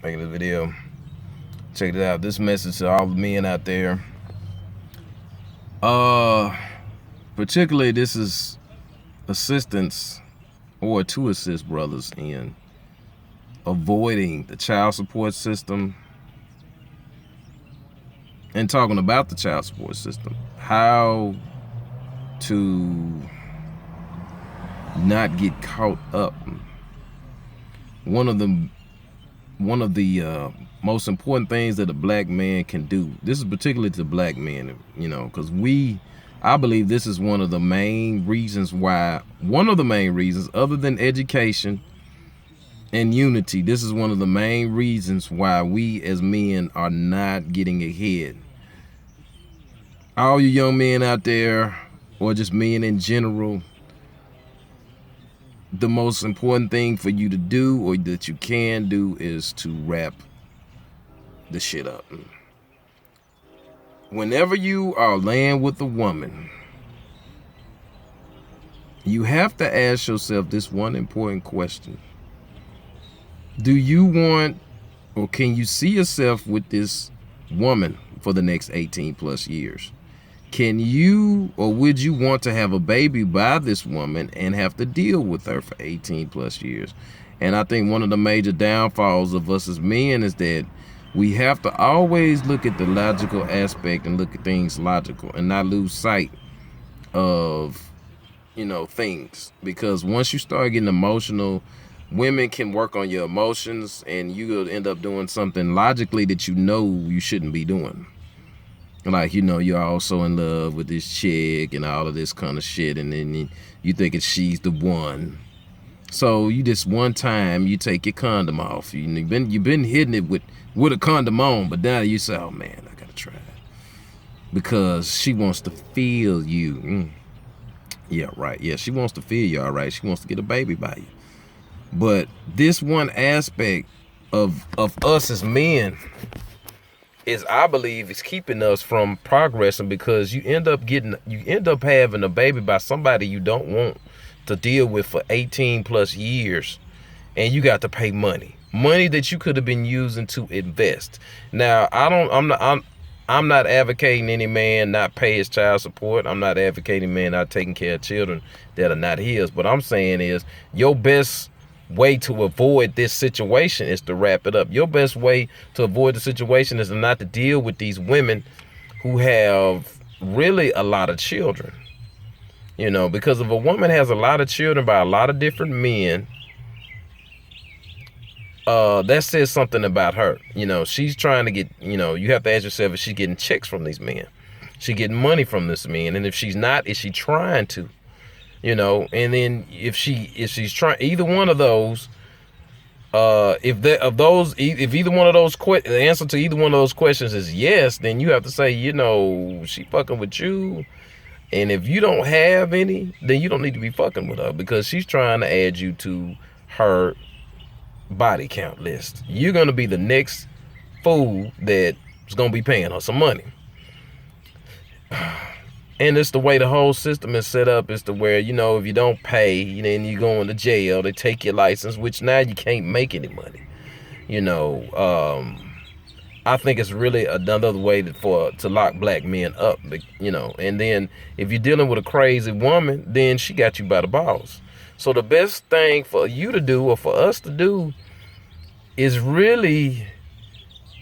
making this video. Check it out. This message to all the men out there. Particularly this is assistance or to assist brothers in avoiding the child support system and talking about the child support system. How to not get caught up. One of the most important things that a black man can do. This is particularly to black men, because I believe this is one of the main reasons, other than education and unity, this is one of the main reasons why we as men are not getting ahead. All you young men out there, or just men in general, the most important thing for you to do, or that you can do, is to wrap the shit up. Whenever you are laying with a woman, you have to ask yourself this one important question. Do you want, or can you see yourself with this woman for the next 18 plus years? Can you, or would you want to have a baby by this woman and have to deal with her for 18 plus years? And I think one of the major downfalls of us as men is that we have to always look at the logical aspect and look at things logical and not lose sight of, things. Because once you start getting emotional, women can work on your emotions and you'll end up doing something logically that you shouldn't be doing. Like, you're also in love with this chick and all of this kind of shit, and then you thinking she's the one. So you just one time you take your condom off. You've been hitting it with a condom on, but now you say, oh man, I gotta try it. Because she wants to feel you. Yeah, right. Yeah, she wants to feel you, all right. She wants to get a baby by you. But this one aspect of us as men is, I believe, is keeping us from progressing, because you end up having a baby by somebody you don't want to deal with for 18 plus years, and you got to pay money that you could have been using to invest. Now, I'm not advocating any man not pay his child support. I'm not advocating man not taking care of children that are not his. What I'm saying is, your best way to avoid this situation is to wrap it up. Your best way to avoid the situation is not to deal with these women who have really a lot of children. Because if a woman has a lot of children by a lot of different men, that says something about her. She's trying to get, you have to ask yourself, is she getting checks from these men? She getting money from this man? And if she's not, is she trying to? And then if she's trying, either one of those, if either one of those the answer to either one of those questions is yes, then you have to say, she fucking with you. And if you don't have any, then you don't need to be fucking with her, because she's trying to add you to her body count list. You're going to be the next fool that's going to be paying her some money. And it's the way the whole system is set up, is to where, if you don't pay, then you go into jail. They take your license, which now you can't make any money. I think it's really another way to lock black men up, and then if you're dealing with a crazy woman, then she got you by the balls. So the best thing for you to do, or for us to do, is really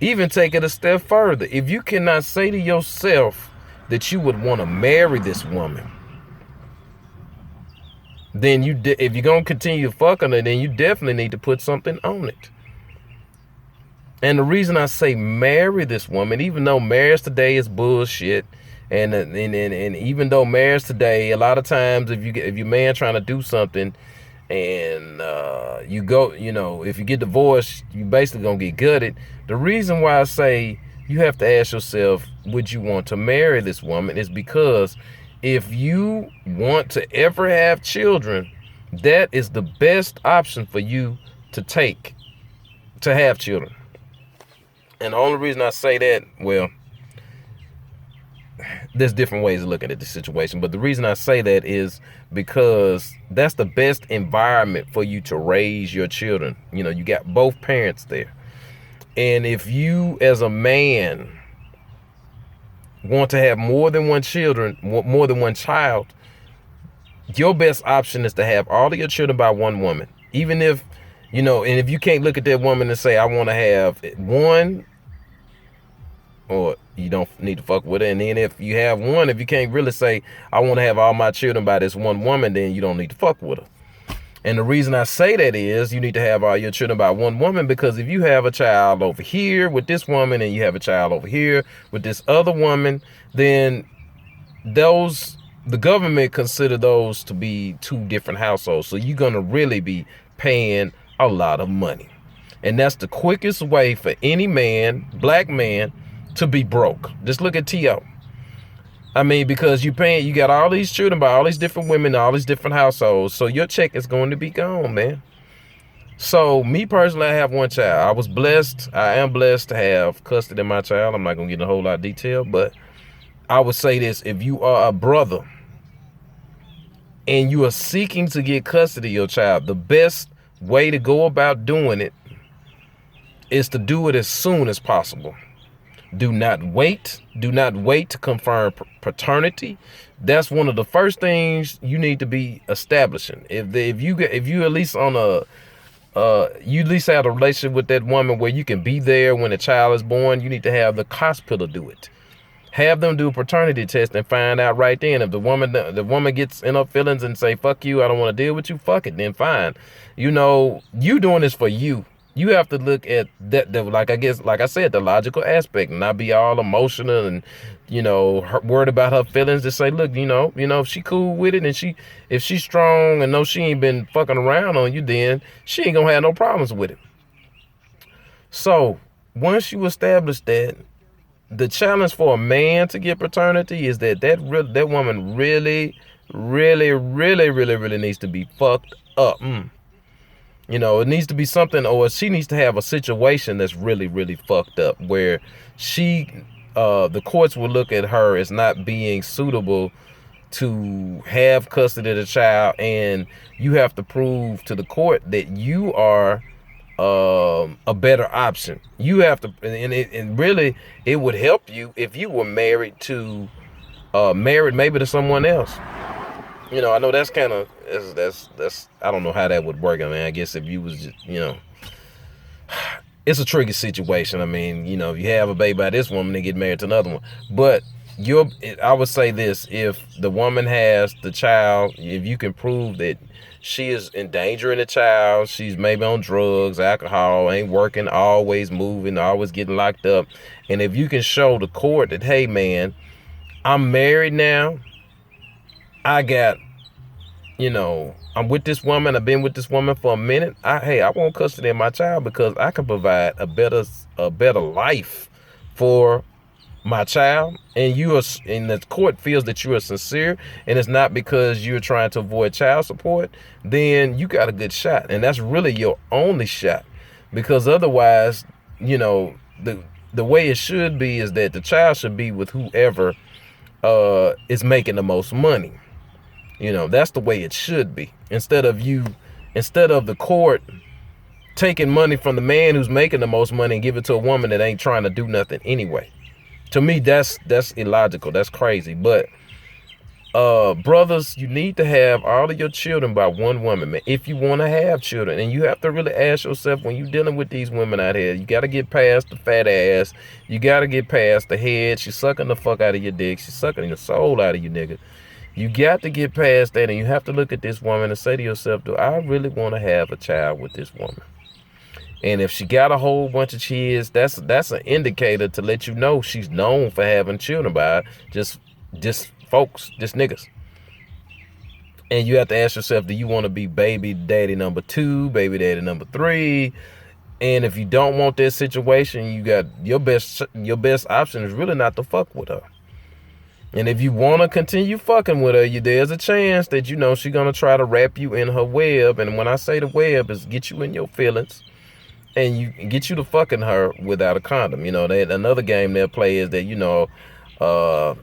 even take it a step further. If you cannot say to yourself that you would want to marry this woman, then if you're going to continue fucking her, then you definitely need to put something on it. And the reason I say marry this woman, even though marriage today is bullshit, and even though marriage today, a lot of times if your man trying to do something and you go, if you get divorced, you basically gonna get gutted. The reason why I say you have to ask yourself, would you want to marry this woman, is because if you want to ever have children, that is the best option for you to take, to have children. And the only reason I say that, well, there's different ways of looking at the situation, but the reason I say that is because that's the best environment for you to raise your children. You got both parents there. And if you as a man want to have more than one child, your best option is to have all of your children by one woman. Even if, and if you can't look at that woman and say, I want to have one, or you don't need to fuck with her. And then if you have one, if you can't really say, I want to have all my children by this one woman, then you don't need to fuck with her. And the reason I say that is you need to have all your children by one woman, because if you have a child over here with this woman and you have a child over here with this other woman, then the government consider those to be two different households. So you're going to really be paying a lot of money. And that's the quickest way for any man, black man, to be broke. Just look at T.O. I mean, because you got all these children by all these different women, all these different households. So your check is going to be gone, man. So me personally, I have one child. I am blessed to have custody of my child. I'm not going to get in a whole lot of detail, but I would say this: if you are a brother and you are seeking to get custody of your child, the best way to go about doing it is to do it as soon as possible. Do not wait. Do not wait to confirm paternity. That's one of the first things you need to be establishing. If you at least on you at least have a relationship with that woman where you can be there when a child is born, you need to have the hospital do it. Have them do a paternity test and find out right then. If the woman gets in her feelings and say, fuck you, I don't want to deal with you, fuck it, then fine. You doing this for you. You have to look at that, like I said, the logical aspect, and not be all emotional and, worried about her feelings. To say, look, if she cool with it and if she's strong and know she ain't been fucking around on you, then she ain't gonna have no problems with it. So once you establish that, the challenge for a man to get paternity is that woman really, really, really, really, really needs to be fucked up. It needs to be something, or she needs to have a situation that's really, really fucked up, where the courts will look at her as not being suitable to have custody of the child, and you have to prove to the court that you are a better option. You have to, and really, it would help you if you were married maybe to someone else. I know that's kind of, that's I don't know how that would work. I mean, I guess if you was just, it's a tricky situation. I mean, if you have a baby by this woman and get married to another one. But I would say this: if the woman has the child, if you can prove that she is endangering the child, she's maybe on drugs, alcohol, ain't working, always moving, always getting locked up, and if you can show the court that, hey man, I'm married now, I got, I'm with this woman, I've been with this woman for a minute, I want custody of my child because I can provide a better life for my child, and the court feels that you are sincere and it's not because you're trying to avoid child support, then you got a good shot. And that's really your only shot, because otherwise, the way it should be is that the child should be with whoever is making the most money. That's the way it should be. Instead of the court taking money from the man who's making the most money and give it to a woman that ain't trying to do nothing anyway. To me, that's illogical. That's crazy. But brothers, you need to have all of your children by one woman, man, if you want to have children. And you have to really ask yourself, when you're dealing with these women out here, you got to get past the fat ass. You got to get past the head. She's sucking the fuck out of your dick. She's sucking the soul out of you, nigga. You got to get past that, and you have to look at this woman and say to yourself, do I really want to have a child with this woman? And if she got a whole bunch of kids, that's an indicator to let you know she's known for having children by just folks, just niggas. And you have to ask yourself, do you want to be baby daddy number 2, baby daddy number 3? And if you don't want that situation, you got your best option is really not to fuck with her. And if you want to continue fucking with her, there's a chance that she's going to try to wrap you in her web. And when I say the web, is get you in your feelings and you get you to fucking her without a condom. Another game they'll play is that,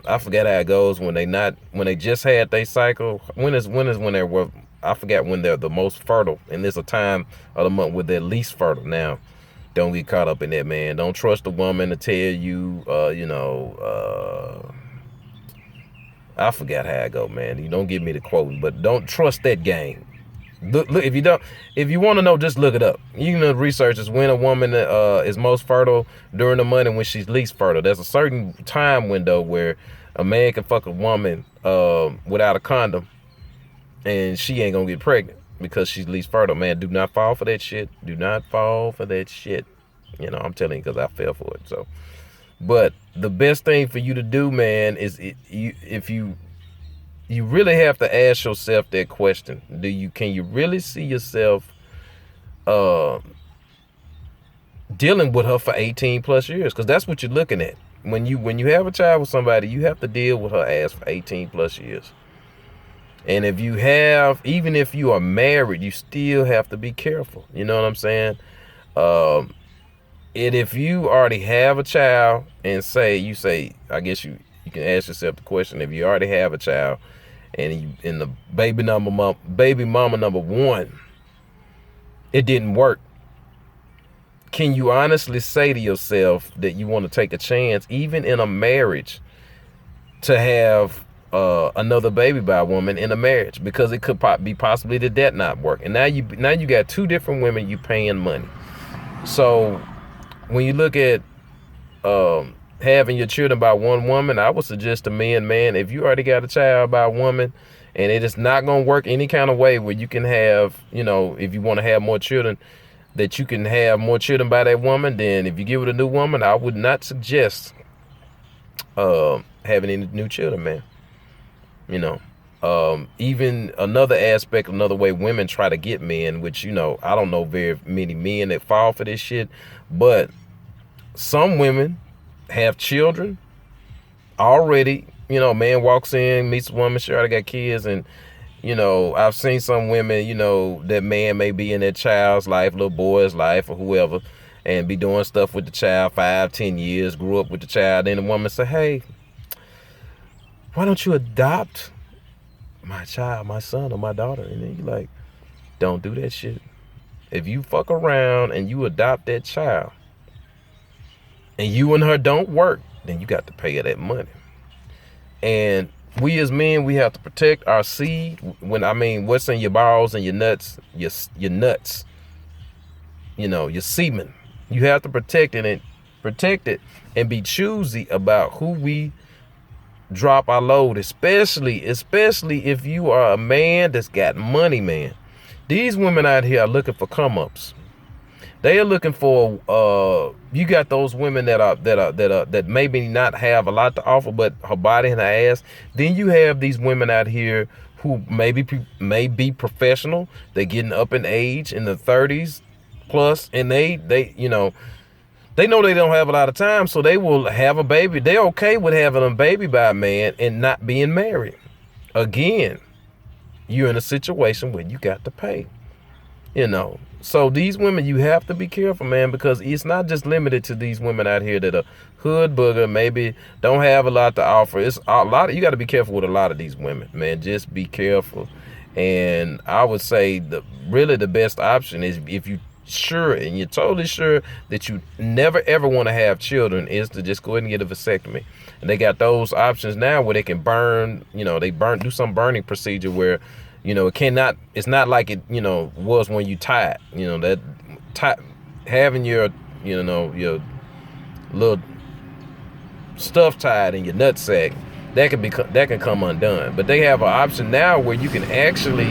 I forget how it goes when they just had their cycle. When they I forget when they're the most fertile. And there's a time of the month where they're least fertile. Now, Don't get caught up in that, man. Don't trust a woman to tell you, I forgot how I go, man. You don't give me the quote, but don't trust that game. Look, if you want to know, just look it up. You can research is when a woman is most fertile during the month and when she's least fertile. There's a certain time window where a man can fuck a woman without a condom, and she ain't gonna get pregnant because she's least fertile. Man, do not fall for that shit. Do not fall for that shit. You know, I'm telling you because I fell for it. So, but the best thing for you to do, man, is if you really have to ask yourself that question. Can you really see yourself dealing with her for 18 plus years? Because that's what you're looking at. When you have a child with somebody, you have to deal with her ass for 18 plus years. And even if you are married, you still have to be careful. You know what I'm saying? And if you already have a child and I guess you can ask yourself the question, if you already have a child, and the baby mama number one, it didn't work. Can you honestly say to yourself that you want to take a chance, even in a marriage, to have another baby by a woman in a marriage? Because it could be possibly that not work. And now you got two different women you paying money. So when you look at having your children by one woman, I would suggest to man, if you already got a child by a woman and it is not going to work any kind of way where you can have, if you want to have more children, that you can have more children by that woman, then if you give it a new woman, I would not suggest having any new children, man. Even another aspect, another way women try to get men, which, I don't know very many men that fall for this shit, but some women have children already. Man walks in, meets a woman, she already got kids, and I've seen some women, that man may be in their child's life, little boy's life or whoever, and be doing stuff with the child 5-10 years, grew up with the child. Then the woman say, hey, why don't you adopt my child, my son or my daughter? And then you're like, don't do that shit. If you fuck around and you adopt that child and you and her don't work, then you got to pay her that money. And we as men, we have to protect our seed. What's in your balls and your nuts, your nuts, your semen. You have to protect it and be choosy about who we drop our load, especially if you are a man that's got money, man. These women out here are looking for come-ups. They are looking for you got those women that maybe not have a lot to offer, but her body and her ass. Then you have these women out here who may be professional. They're getting up in age, in the 30s plus, and they know they don't have a lot of time, so they will have a baby. They're okay with having a baby by a man and not being married. Again, you're in a situation where you got to pay. So these women, you have to be careful, man, because it's not just limited to these women out here that are hood booger, maybe don't have a lot to offer. It's a lot. You got to be careful with a lot of these women, man. Just be careful. And I would say really the best option is, if you sure and you're totally sure that you never ever want to have children, is to just go ahead and get a vasectomy. And they got those options now where they can burn, do some burning procedure where, it's not like it, was when you tied, having your, your little stuff tied in your nutsack, that can come undone. But they have an option now where you can actually,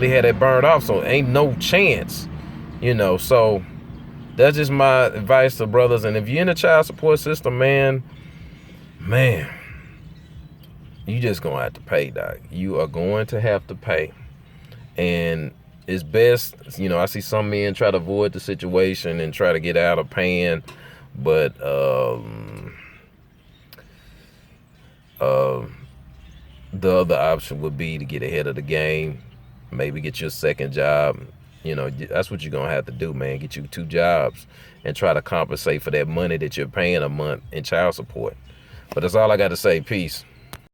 have that burned off, so ain't no chance, so that's just my advice to brothers. And if you're in a child support system, man, you just gonna have to pay, doc. You are going to have to pay. And it's best, I see some men try to avoid the situation and try to get out of paying, but the other option would be to get ahead of the game, maybe get your second job. That's what you're gonna have to do, man. Get you 2 jobs and try to compensate for that money that you're paying a month in child support. But that's all I got to say. Peace.